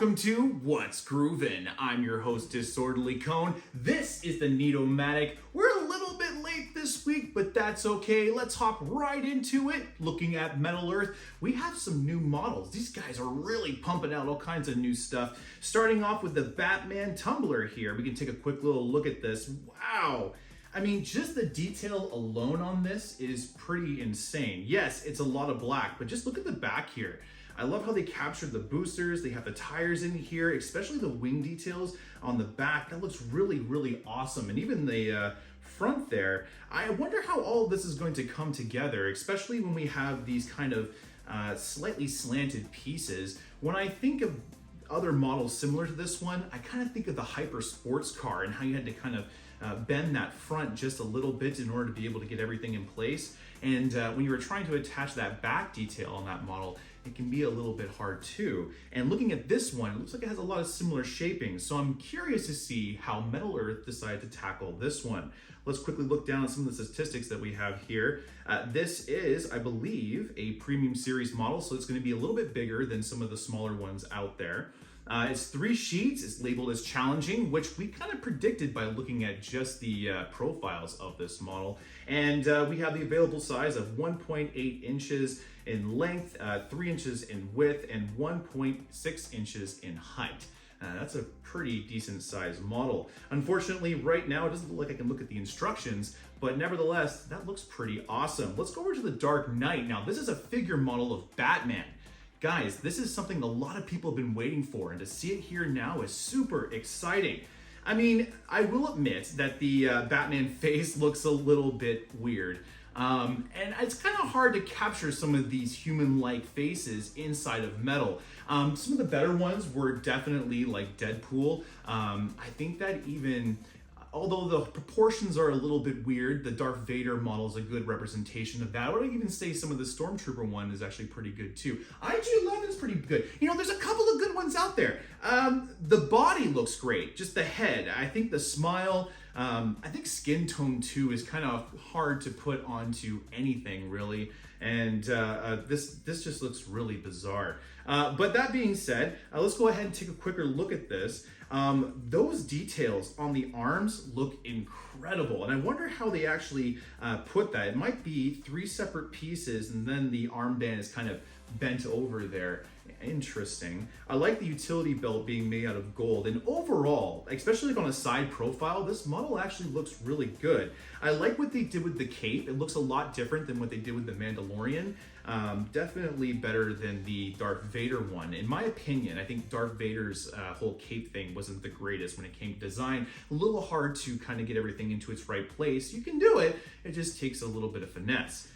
welcome to What's Groovin. I'm your host, Disorderly Cone. This is the Neato-Matic. We're a little bit late this week, but that's okay. Let's hop right into it. Looking at Metal Earth, we have some new models. These guys are really pumping out all kinds of new stuff. Starting off with the Batman tumbler here. We can take a quick little look at this. Wow. I mean, just the detail alone on this is pretty insane. Yes, it's a lot of black, but just look at the back here. I love how they captured the boosters. They have the tires in here, especially the wing details on the back. That looks really, really awesome. And even the front there, I wonder how all of this is going to come together, especially when we have these kind of slightly slanted pieces. When I think of other models similar to this one, I kind of think of the Hyper Sports Car and how you had to kind of bend that front just a little bit in order to be able to get everything in place. And when you were trying to attach that back detail on that model, it can be a little bit hard too. And looking at this one, it looks like it has a lot of similar shaping. So I'm curious to see how Metal Earth decided to tackle this one. Let's quickly look down at some of the statistics that we have here. This is, I believe, a premium series model, so it's going to be a little bit bigger than some of the smaller ones out there. It's 3 sheets. It's labeled as challenging, which we kind of predicted by looking at just the profiles of this model. And we have the available size of 1.8 inches in length, 3 inches in width, and 1.6 inches in height. That's a pretty decent sized model. Unfortunately, right now, it doesn't look like I can look at the instructions, but nevertheless, that looks pretty awesome. Let's go over to the Dark Knight. Now, this is a figure model of Batman. Guys, this is something a lot of people have been waiting for, and to see it here now is super exciting. I mean, I will admit that the Batman face looks a little bit weird. And it's kind of hard to capture some of these human-like faces inside of metal. Some of the better ones were definitely like Deadpool. I think that even, although the proportions are a little bit weird, the Darth Vader model is a good representation of that. I would even say some of the Stormtrooper one is actually pretty good too. IG-11 is pretty good. You know, there's a couple of good ones out there. The body looks great, just the head. I think the smile, I think skin tone too is kind of hard to put onto anything really. And this just looks really bizarre. But that being said, let's go ahead and take a quicker look at this. Those details on the arms look incredible, and I wonder how they actually put that. It might be 3 separate pieces, and then the armband is kind of bent over there. Interesting. I like the utility belt being made out of gold, and overall, especially like on a side profile, this model actually looks really good. I like what they did with the cape. It looks a lot different than what they did with the Mandalorian. Definitely better than the Darth Vader one. In my opinion, I think Darth Vader's whole cape thing wasn't the greatest when it came to design. A little hard to kind of get everything into its right place. You can do it, it just takes a little bit of finesse.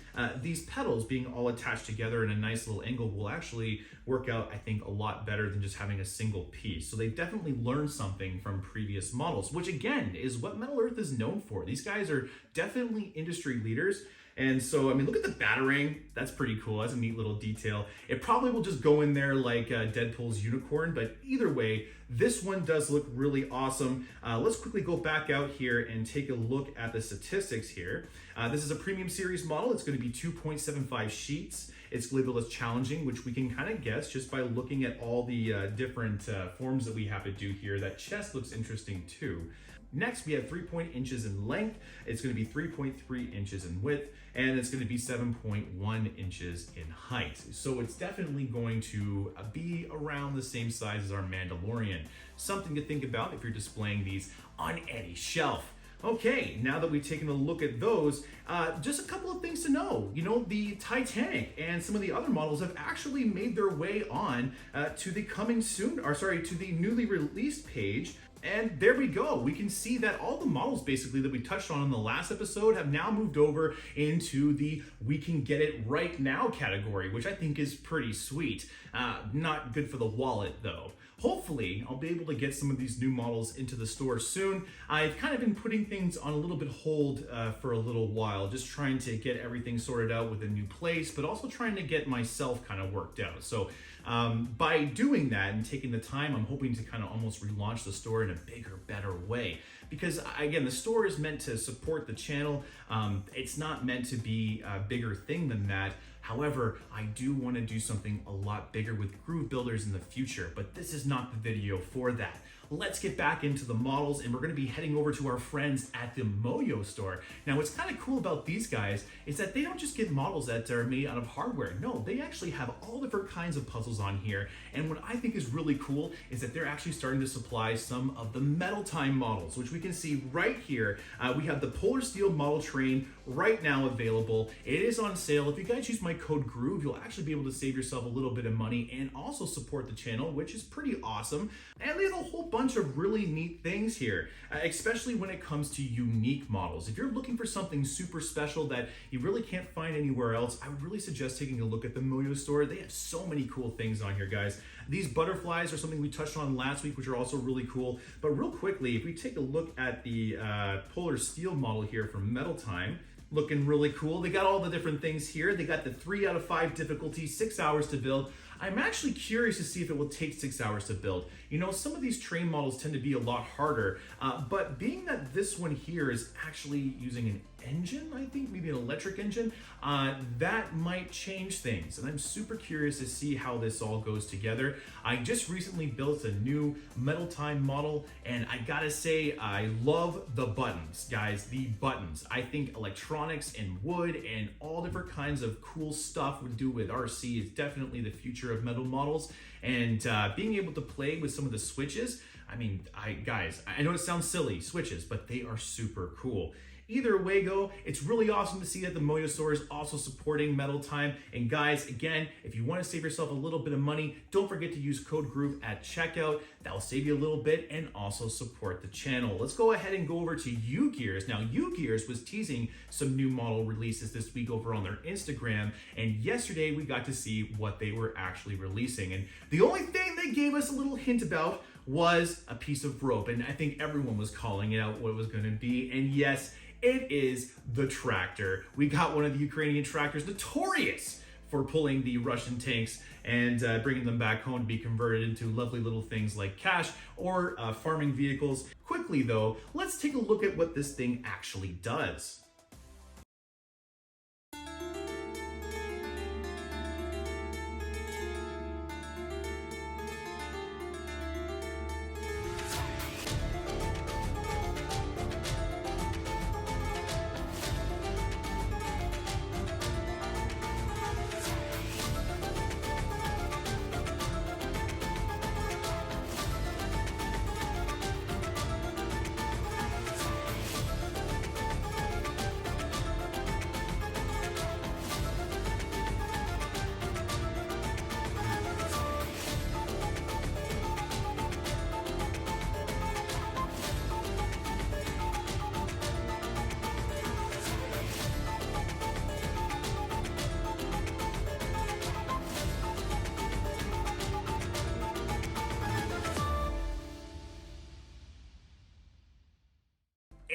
These pedals being all attached together in a nice little angle will actually work out, I think, a lot better than just having a single piece. So they definitely learned something from previous models, which again is what Metal Earth is known for. These guys are definitely industry leaders. And so, I mean, look at the Batarang. That's pretty cool. That's a neat little detail. It probably will just go in there like Deadpool's unicorn, but either way, this one does look really awesome. Let's quickly go back out here and take a look at the statistics here. This is a premium series model. It's going to be 2.75 sheets. It's labeled as challenging, which we can kind of guess just by looking at all the different forms that we have to do here. That chest looks interesting too. Next, we have 3 inches in length. It's going to be 3.3 inches in width, and it's going to be 7.1 inches in height. So it's definitely going to be around the same size as our Mandalorian. Something to think about if you're displaying these on any shelf. Okay, now that we've taken a look at those, just a couple of things to know. You know, the Titanic and some of the other models have actually made their way on to the coming soon, or sorry, to the newly released page. And there we go. We can see that all the models basically that we touched on in the last episode have now moved over into the we can get it right now category, which I think is pretty sweet. Not good for the wallet though. Hopefully, I'll be able to get some of these new models into the store soon. I've kind of been putting things on a little bit hold for a little while, just trying to get everything sorted out with a new place, but also trying to get myself kind of worked out. So by doing that and taking the time, I'm hoping to kind of almost relaunch the store in a bigger, better way. Because again, the store is meant to support the channel. It's not meant to be a bigger thing than that. However, I do want to do something a lot bigger with groove builders in the future, but this is not the video for that. Let's get back into the models, and we're going to be heading over to our friends at the Moyu Store. Now, what's kind of cool about these guys is that they don't just get models that are made out of hardware. No, they actually have all different kinds of puzzles on here. And what I think is really cool is that they're actually starting to supply some of the Metal Time models, which we can see right here. We have the Polar Steel model train right now available. It is on sale. If you guys use my code GROOVE, you'll actually be able to save yourself a little bit of money and also support the channel, which is pretty awesome. And they have a whole bunch of really neat things here, especially when it comes to unique models. If you're looking for something super special that you really can't find anywhere else, I would really suggest taking a look at the Moyu Store. They have so many cool things on here, guys. These butterflies are something we touched on last week, which are also really cool. But real quickly, if we take a look at the Polar Steel model here from Metal Time, looking really cool. They got all the different things here. They got the 3 out of 5 difficulty, 6 hours to build. I'm actually curious to see if it will take 6 hours to build. You know, some of these train models tend to be a lot harder, but being that this one here is actually using an engine, I think maybe an electric engine, that might change things. And I'm super curious to see how this all goes together. I just recently built a new Metal Time model, and I gotta say, I love the buttons, guys, the buttons. I think electronics and wood and all different kinds of cool stuff would do with RC is definitely the future of metal models. And being able to play with some of the switches, I mean, guys, I know it sounds silly, switches, but they are super cool. Either way go, it's really awesome to see that the Moyu Store is also supporting Metal Time. And guys, again, if you want to save yourself a little bit of money, don't forget to use code GROOVE at checkout. That will save you a little bit and also support the channel. Let's go ahead and go over to Ugears. Now, Ugears was teasing some new model releases this week over on their Instagram. And yesterday we got to see what they were actually releasing. And the only thing they gave us a little hint about was a piece of rope. And I think everyone was calling it out what it was going to be. And yes, it is the tractor. We got one of the Ukrainian tractors notorious for pulling the Russian tanks and bringing them back home to be converted into lovely little things like cash or farming vehicles. Quickly though, let's take a look at what this thing actually does.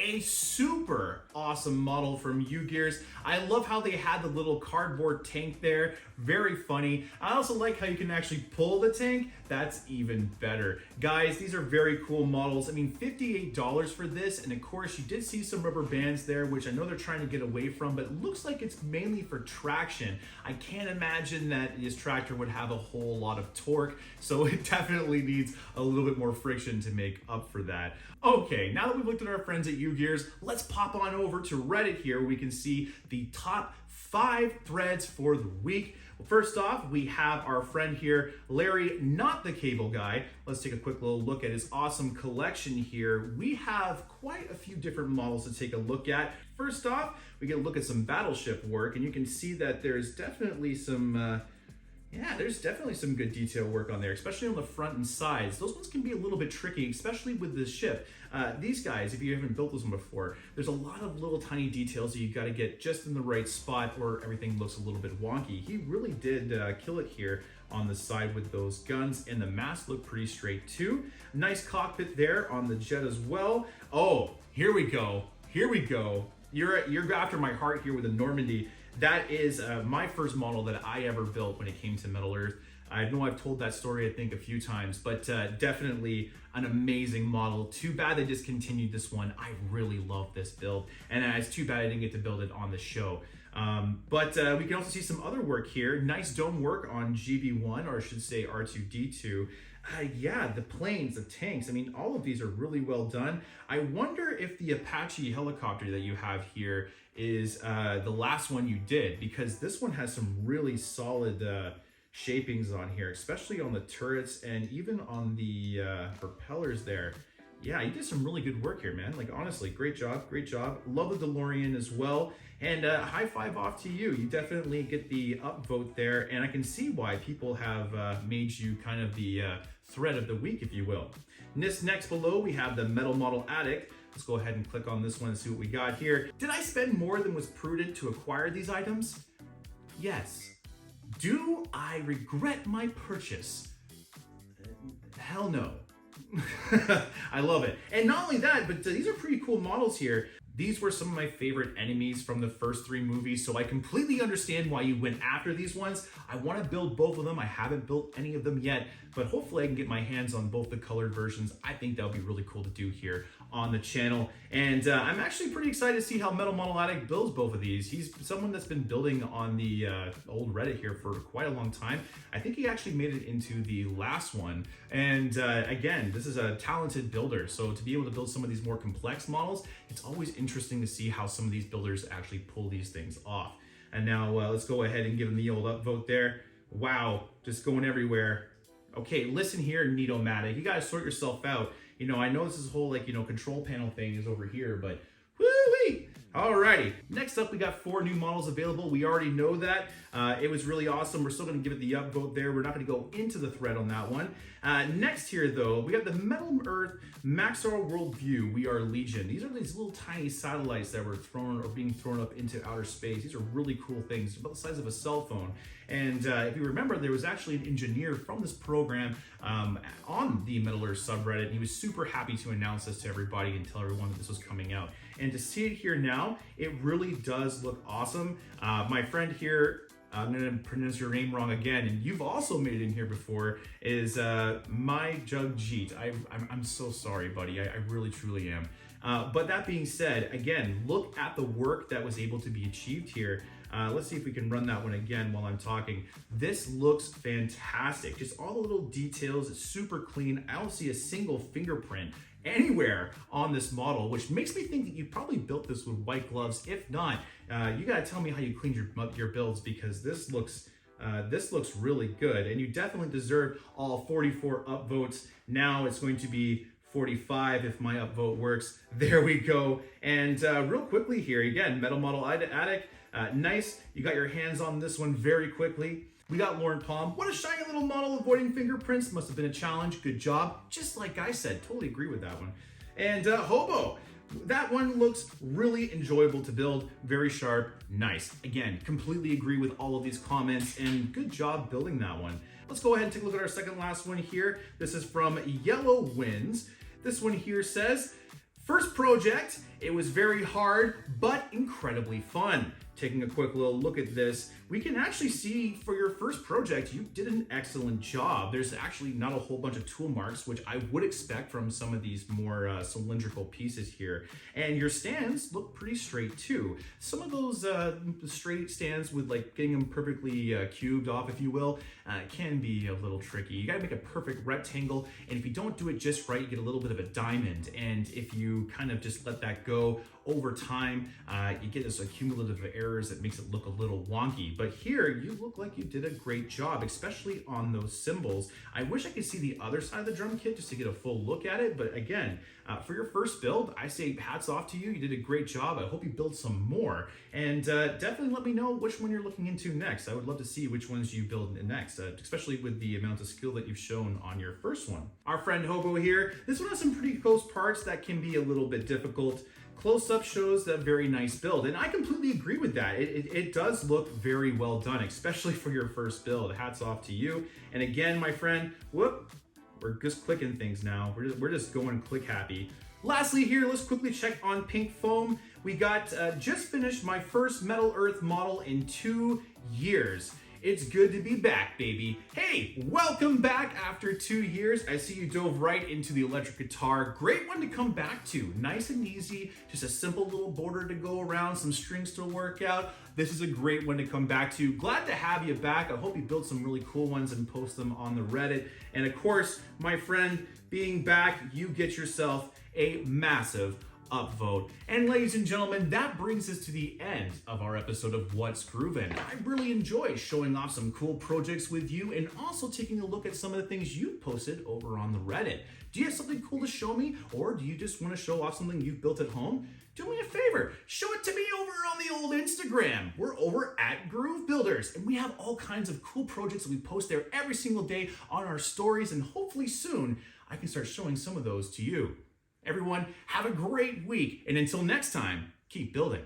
A super awesome model from Ugears. I love how they had the little cardboard tank there. Very funny. I also like how you can actually pull the tank. That's even better. Guys, these are very cool models. I mean, $58 for this. And of course, you did see some rubber bands there, which I know they're trying to get away from, but it looks like it's mainly for traction. I can't imagine that this tractor would have a whole lot of torque, so it definitely needs a little bit more friction to make up for that. Okay, now that we've looked at our friends at Ugears, let's pop on over to Reddit here. We can see the top 5 threads for the week. Well, first off, we have our friend here, Larry, not the cable guy. Let's take a quick little look at his awesome collection here. We have quite a few different models to take a look at. First off, we get a look at some battleship work, and you can see that there's definitely some there's definitely some good detail work on there, especially on the front and sides. Those ones can be a little bit tricky, especially with the ship. These guys, if you haven't built this one before, there's a lot of little tiny details that you got to get just in the right spot or everything looks a little bit wonky. He really did kill it here on the side with those guns, and the mask looked pretty straight too. Nice cockpit there on the jet as well. Oh, here we go. Here we go. You're after my heart here with the Normandy. That is my first model that I ever built when it came to Middle Earth. I know I've told that story, I think, a few times, but definitely an amazing model. Too bad they discontinued this one. I really love this build, and it's too bad I didn't get to build it on the show. But we can also see some other work here. Nice dome work on GB1, or I should say R2-D2. Yeah, the planes, the tanks, I mean, all of these are really well done. I wonder if the Apache helicopter that you have here is the last one you did, because this one has some really solid shapings on here, especially on the turrets and even on the propellers there. Yeah, you did some really good work here, man. Like, honestly, great job, great job. Love the DeLorean as well. And high five off to you. You definitely get the upvote there, and I can see why people have made you kind of the thread of the week, if you will. Next below, we have the Metal Model Attic. Let's go ahead and click on this one and see what we got here. Did I spend more than was prudent to acquire these items? Yes. Do I regret my purchase? Hell no. I love it. And not only that, but these are pretty cool models here. These were some of my favorite enemies from the first 3 movies, so I completely understand why you went after these ones. I want to build both of them. I haven't built any of them yet, but hopefully I can get my hands on both the colored versions. I think that would be really cool to do here on the channel. And I'm actually pretty excited to see how Metal Model Attic builds both of these. He's someone that's been building on the old Reddit here for quite a long time. I think he actually made it into the last one. And again, this is a talented builder. So to be able to build some of these more complex models, it's always interesting to see how some of these builders actually pull these things off. And now let's go ahead and give him the old upvote there. Wow, just going everywhere. Okay, listen here, Neato-matic, you gotta sort yourself out. You know, I know this whole, like, you know, control panel thing is over here, but woo-wee! Alrighty, next up we got 4 new models available. We already know that. It was really awesome. We're still gonna give it the upvote there. We're not gonna go into the thread on that one. Next here though, we got the Metal Earth Maxar Worldview. We Are Legion. These are these little tiny satellites that were thrown or being thrown up into outer space. These are really cool things, about the size of a cell phone. And if you remember, there was actually an engineer from this program on the Metal Earth subreddit, and he was super happy to announce this to everybody and tell everyone that this was coming out. And to see it here now, it really does look awesome. My friend here, I'm gonna pronounce your name wrong again, and you've also made it in here before, is My Jugjeet. I'm so sorry, buddy. I really, truly am. But that being said, again, look at the work that was able to be achieved here. Let's see if we can run that one again while I'm talking. This looks fantastic. Just all the little details, it's super clean. I don't see a single fingerprint anywhere on this model, which makes me think that you probably built this with white gloves. If not, you gotta tell me how you cleaned your builds, because this looks really good, and you definitely deserve all 44 upvotes. Now it's going to be 45 if my upvote works. There we go. And real quickly here, again, Metal Model Attic. Nice, you got your hands on this one very quickly. We got Lauren Palm. What a shiny little model, avoiding fingerprints. Must have been a challenge. Good job. Just like I said, totally agree with that one. And Hobo. That one looks really enjoyable to build, very sharp, nice. Again, completely agree with all of these comments, and good job building that one. Let's go ahead and take a look at our second last one here. This is from Yellow Winds. This one here says, first project, it was very hard, but incredibly fun. Taking a quick little look at this, we can actually see for your first project, you did an excellent job. There's actually not a whole bunch of tool marks, which I would expect from some of these more cylindrical pieces here. And your stands look pretty straight too. Some of those straight stands with like getting them perfectly cubed off, if you will, can be a little tricky. You gotta make a perfect rectangle, and if you don't do it just right, you get a little bit of a diamond. And if you kind of just let that go over time, you get this accumulative errors that makes it look a little wonky. But here, you look like you did a great job, especially on those cymbals. I wish I could see the other side of the drum kit just to get a full look at it. But again, for your first build, I say hats off to you. You did a great job. I hope you build some more. And definitely let me know which one you're looking into next. I would love to see which ones you build next, especially with the amount of skill that you've shown on your first one. Our friend Hobo here, this one has some pretty close parts that can be a little bit difficult. Close-up shows a very nice build, and I completely agree with that. It does look very well done, especially for your first build. Hats off to you. And again, my friend, whoop, we're just clicking things now. We're just going click happy. Lastly here, let's quickly check on Pink Foam. We got just finished my first Metal Earth model in 2 years. It's good to be back, baby. Hey, welcome back after 2 years. I see you dove right into the electric guitar. Great one to come back to. Nice and easy, just a simple little border to go around, some strings to work out. This is a great one to come back to. Glad to have you back. I hope you build some really cool ones and post them on the Reddit. And of course, my friend, being back, you get yourself a massive upvote. And ladies and gentlemen, that brings us to the end of our episode of What's Groovin'. I really enjoy showing off some cool projects with you and also taking a look at some of the things you've posted over on the Reddit. Do you have something cool to show me, or do you just want to show off something you've built at home? Do me a favor, show it to me over on the old Instagram. We're over at Groove Builders, and we have all kinds of cool projects that we post there every single day on our stories, and hopefully soon I can start showing some of those to you. Everyone, have a great week, and until next time, keep building.